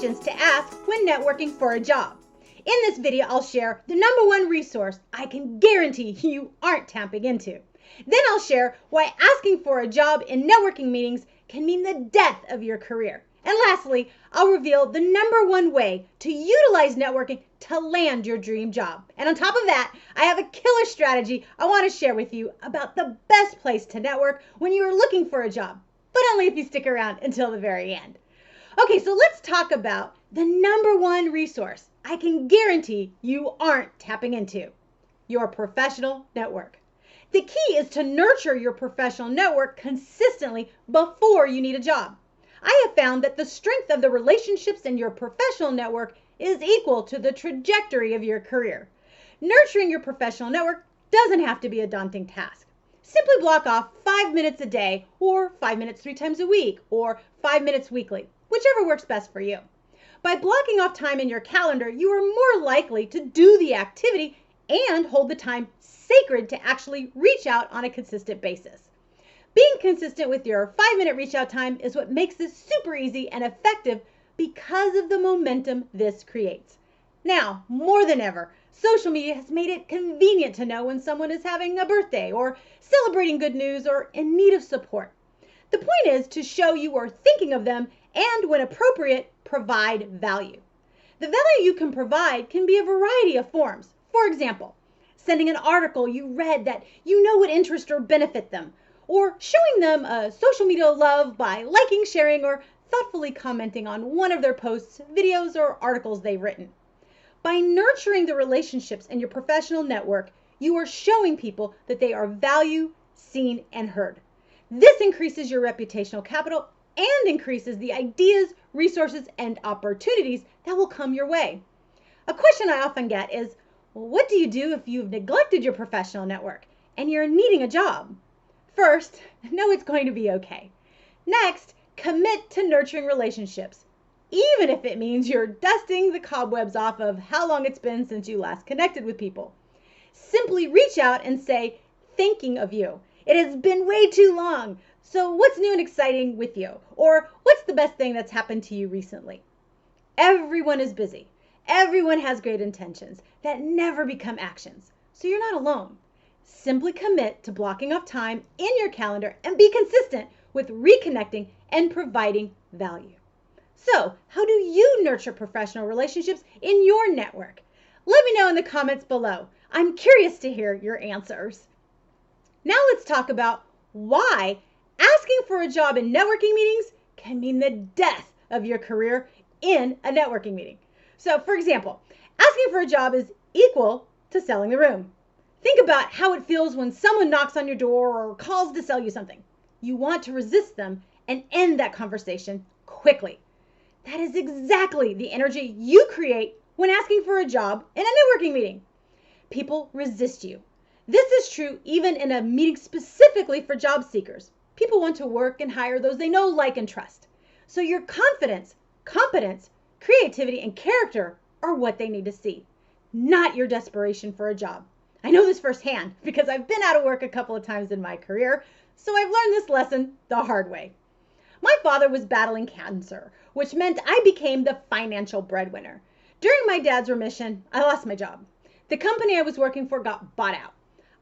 questions to ask when networking for a job. In this video, I'll share the #1 resource I can guarantee you aren't tapping into. Then I'll share why asking for a job in networking meetings can mean the death of your career. And lastly, I'll reveal the #1 way to utilize networking to land your dream job. And on top of that, I have a killer strategy I want to share with you about the best place to network when you are looking for a job, but only if you stick around until the very end. Okay, so let's talk about the #1 resource I can guarantee you aren't tapping into: your professional network. The key is to nurture your professional network consistently before you need a job. I have found that the strength of the relationships in your professional network is equal to the trajectory of your career. Nurturing your professional network doesn't have to be a daunting task. Simply block off 5 minutes a day, or 5 minutes 3 times a week, or 5 minutes weekly, whichever works best for you. By blocking off time in your calendar, you are more likely to do the activity and hold the time sacred to actually reach out on a consistent basis. Being consistent with your 5-minute reach out time is what makes this super easy and effective because of the momentum this creates. Now, more than ever, social media has made it convenient to know when someone is having a birthday or celebrating good news or in need of support. The point is to show you are thinking of them and, when appropriate, provide value. The value you can provide can be a variety of forms. For example, sending an article you read that you know would interest or benefit them, or showing them a social media love by liking, sharing, or thoughtfully commenting on one of their posts, videos, or articles they've written. By nurturing the relationships in your professional network, you are showing people that they are valued, seen, and heard. This increases your reputational capital and increases the ideas, resources, and opportunities that will come your way. A question I often get is, what do you do if you've neglected your professional network and you're needing a job? First, know it's going to be okay. Next, commit to nurturing relationships, even if it means you're dusting the cobwebs off of how long it's been since you last connected with people. Simply reach out and say, thinking of you. It has been way too long. So what's new and exciting with you? Or what's the best thing that's happened to you recently? Everyone is busy. Everyone has great intentions that never become actions. So you're not alone. Simply commit to blocking off time in your calendar and be consistent with reconnecting and providing value. So, how do you nurture professional relationships in your network? Let me know in the comments below. I'm curious to hear your answers. Now let's talk about why asking for a job in networking meetings can mean the death of your career in a networking meeting. So, for example, asking for a job is equal to selling the room. Think about how it feels when someone knocks on your door or calls to sell you something. You want to resist them and end that conversation quickly. That is exactly the energy you create when asking for a job in a networking meeting. People resist you. This is true even in a meeting specifically for job seekers. People want to work and hire those they know, like, and trust. So your confidence, competence, creativity, and character are what they need to see, not your desperation for a job. I know this firsthand because I've been out of work a couple of times in my career, so I've learned this lesson the hard way. My father was battling cancer, which meant I became the financial breadwinner. During my dad's remission, I lost my job. The company I was working for got bought out.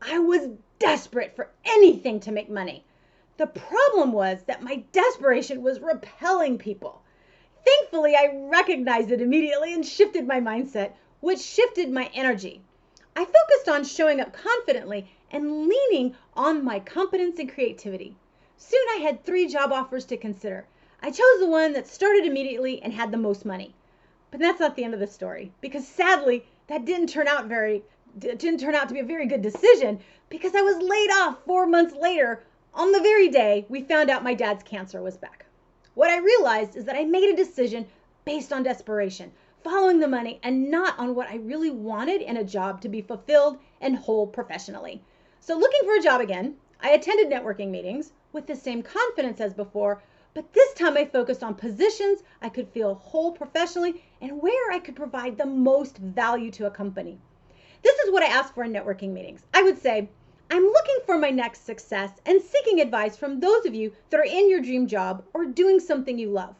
I was desperate for anything to make money. The problem was that my desperation was repelling people. Thankfully, I recognized it immediately and shifted my mindset, which shifted my energy. I focused on showing up confidently and leaning on my competence and creativity. Soon I had 3 job offers to consider. I chose the one that started immediately and had the most money. But that's not the end of the story, because sadly, that didn't turn out to be a very good decision, because I was laid off 4 months later on the very day we found out my dad's cancer was back. What I realized is that I made a decision based on desperation, following the money, and not on what I really wanted in a job to be fulfilled and whole professionally. So looking for a job again, I attended networking meetings with the same confidence as before, but this time I focused on positions I could feel whole professionally and where I could provide the most value to a company. This is what I ask for in networking meetings. I would say, I'm looking for my next success and seeking advice from those of you that are in your dream job or doing something you love.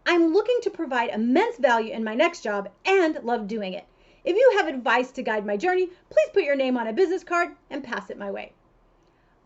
I'm looking to provide immense value in my next job and love doing it. If you have advice to guide my journey, please put your name on a business card and pass it my way.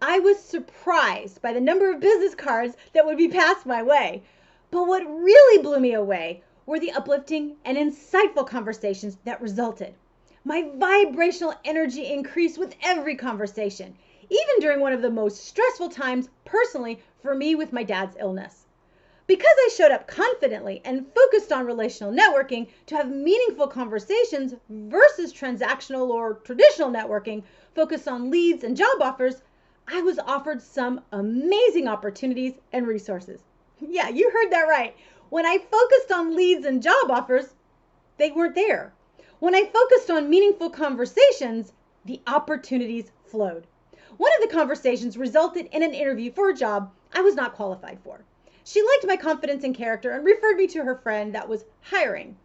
I was surprised by the number of business cards that would be passed my way. But what really blew me away were the uplifting and insightful conversations that resulted. My vibrational energy increased with every conversation, even during one of the most stressful times personally for me with my dad's illness. Because I showed up confidently and focused on relational networking to have meaningful conversations versus transactional or traditional networking focused on leads and job offers, I was offered some amazing opportunities and resources. Yeah, you heard that right. When I focused on leads and job offers, they weren't there. When I focused on meaningful conversations, the opportunities flowed. One of the conversations resulted in an interview for a job I was not qualified for. She liked my confidence and character and referred me to her friend that was hiring.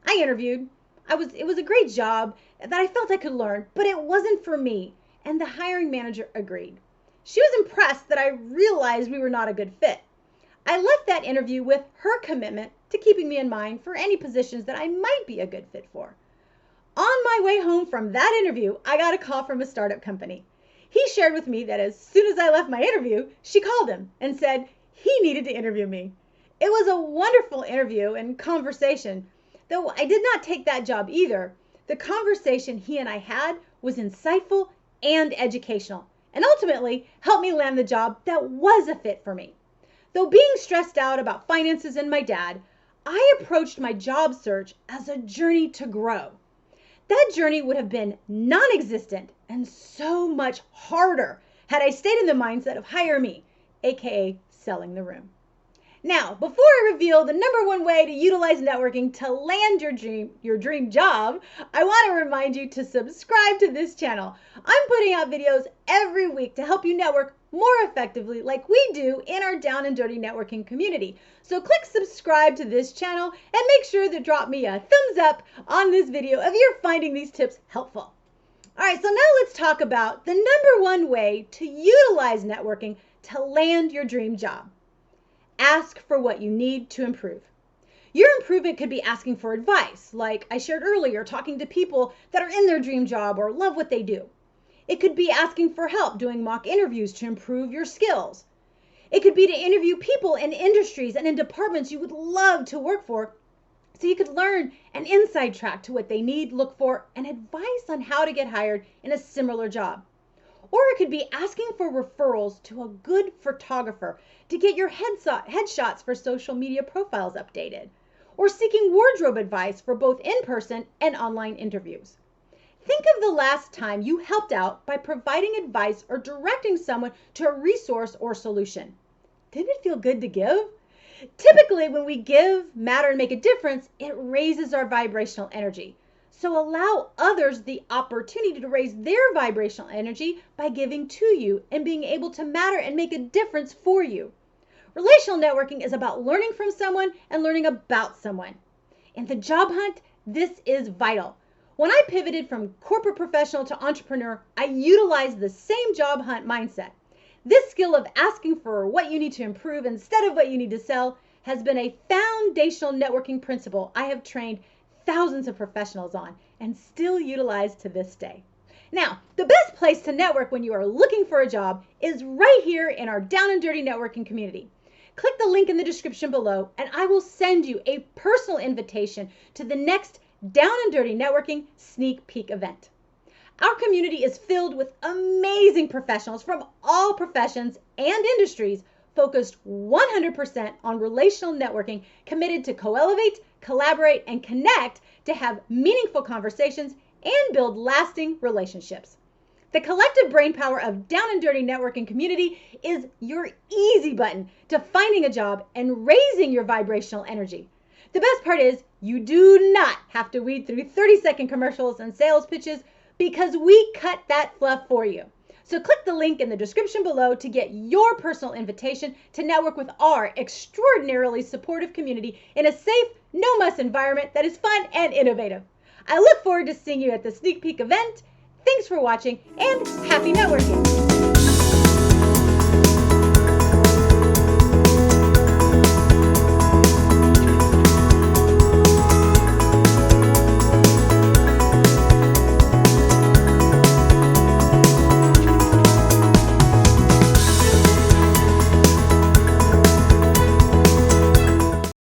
I interviewed. It was a great job that I felt I could learn, but it wasn't for me, and the hiring manager agreed. She was impressed that I realized we were not a good fit. I left that interview with her commitment to keeping me in mind for any positions that I might be a good fit for. On my way home from that interview, I got a call from a startup company. He shared with me that as soon as I left my interview, she called him and said he needed to interview me. It was a wonderful interview and conversation. Though I did not take that job either, the conversation he and I had was insightful and educational, and ultimately helped me land the job that was a fit for me. Though being stressed out about finances and my dad, I approached my job search as a journey to grow. That journey would have been non-existent and so much harder had I stayed in the mindset of hire me, aka selling the room. Now, before I reveal the number one way to utilize networking to land your dream job, I want to remind you to subscribe to this channel. I'm putting out videos every week to help you network more effectively like we do in our Down and Dirty networking community. So click subscribe to this channel and make sure to drop me a thumbs up on this video if you're finding these tips helpful. All right, so now let's talk about the number one way to utilize networking to land your dream job. Ask for what you need to improve. Your improvement could be asking for advice, like I shared earlier, talking to people that are in their dream job or love what they do. It could be asking for help doing mock interviews to improve your skills. It could be to interview people in industries and in departments you would love to work for so you could learn an inside track to what they need, look for, and advice on how to get hired in a similar job. Or it could be asking for referrals to a good photographer to get your headshots for social media profiles updated, or seeking wardrobe advice for both in-person and online interviews. Think of the last time you helped out by providing advice or directing someone to a resource or solution. Didn't it feel good to give? Typically, when we give, matter, and make a difference, it raises our vibrational energy. So allow others the opportunity to raise their vibrational energy by giving to you and being able to matter and make a difference for you. Relational networking is about learning from someone and learning about someone. In the job hunt, this is vital. When I pivoted from corporate professional to entrepreneur, I utilized the same job hunt mindset. This skill of asking for what you need to improve instead of what you need to sell has been a foundational networking principle I have trained thousands of professionals on and still utilize to this day. Now, the best place to network when you are looking for a job is right here in our Down and Dirty networking community. Click the link in the description below and I will send you a personal invitation to the next Down and Dirty networking sneak peek event. Our community is filled with amazing professionals from all professions and industries focused 100% on relational networking, committed to co-elevate, collaborate, and connect to have meaningful conversations and build lasting relationships. The collective brainpower of Down and Dirty networking community is your easy button to finding a job and raising your vibrational energy. The best part is you do not have to weed through 30-second commercials and sales pitches because we cut that fluff for you. So click the link in the description below to get your personal invitation to network with our extraordinarily supportive community in a safe, no-muss environment that is fun and innovative. I look forward to seeing you at the sneak peek event. Thanks for watching and happy networking.